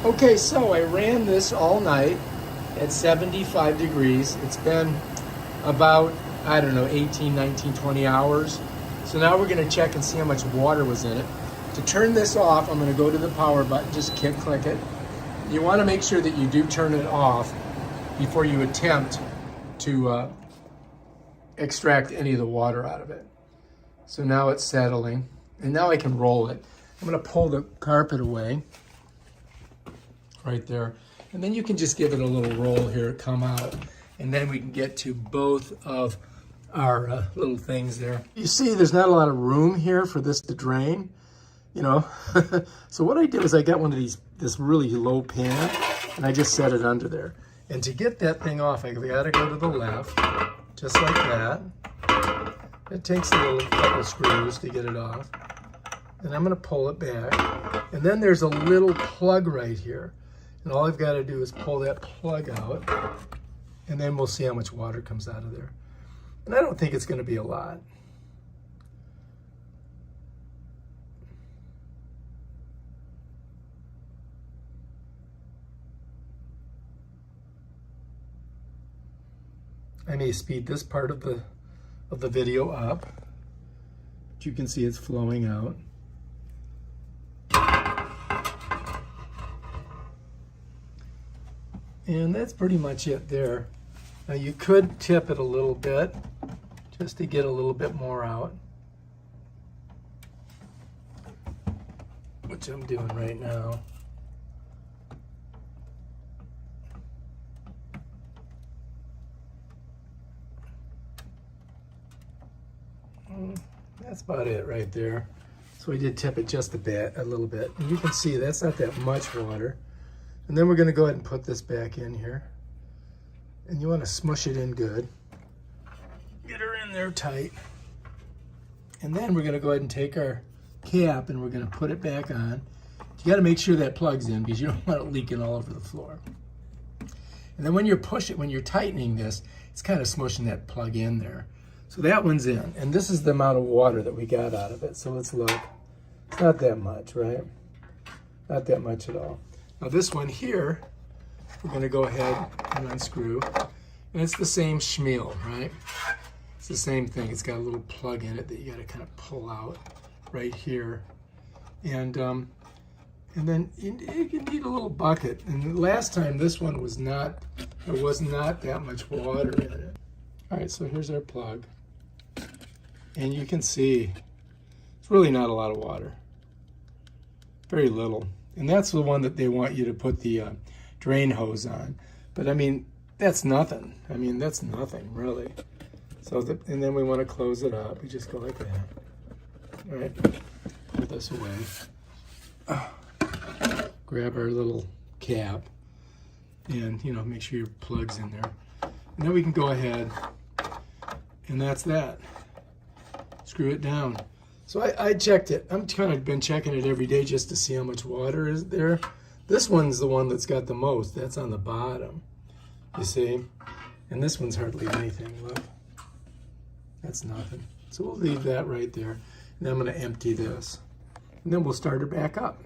Okay, so I ran this all night at 75 degrees. It's been about, I don't know, 18, 19, 20 hours. So now we're gonna check and see how much water was in it. To turn this off, I'm gonna go to the power button, just click it. You wanna make sure that you do turn it off before you attempt to extract any of the water out of it. So now it's settling, and now I can roll it. I'm gonna pull the carpet away, right there. And then you can just give it a little roll here, come out, and then we can get to both of our little things there. You see there's not a lot of room here for this to drain, you know. So what I did was I got one of these, this really low pan, and I just set it under there. And to get that thing off, I gotta go to the left, just like that. It takes a little couple screws to get it off. And I'm gonna pull it back. And then there's a little plug right here. And all I've got to do is pull that plug out, and then we'll see how much water comes out of there. And I don't think it's going to be a lot. I may speed this part of the video up, but you can see it's flowing out. And that's pretty much it there. Now you could tip it a little bit just to get a little bit more out, which I'm doing right now. That's about it right there. So I did tip it just a little bit. And you can see that's not that much water. And then we're going to go ahead and put this back in here. And you want to smush it in good. Get her in there tight. And then we're going to go ahead and take our cap and we're going to put it back on. You got to make sure that plugs in because you don't want it leaking all over the floor. And then when you're tightening this, it's kind of smushing that plug in there. So that one's in. And this is the amount of water that we got out of it. So let's look. It's not that much, right? Not that much at all. Now this one here, we're going to go ahead and unscrew. And it's the same schmeal, right? It's the same thing. It's got a little plug in it that you got to kind of pull out right here. And then you need a little bucket. And last time this one was not, there was not that much water in it. All right, so here's our plug. And you can see it's really not a lot of water. Very little. And that's the one that they want you to put the drain hose on. But I mean, that's nothing. I mean, that's nothing really. So, and then we want to close it up. We just go like that. All right, put this away. Grab our little cap and, you know, make sure your plug's in there. And then we can go ahead, and that's that. Screw it down. So I checked it. I'm kind of been checking it every day just to see how much water is there. This one's the one that's got the most. That's on the bottom, you see? And this one's hardly anything, look. That's nothing. So we'll leave that right there. And I'm gonna empty this. And then we'll start her back up.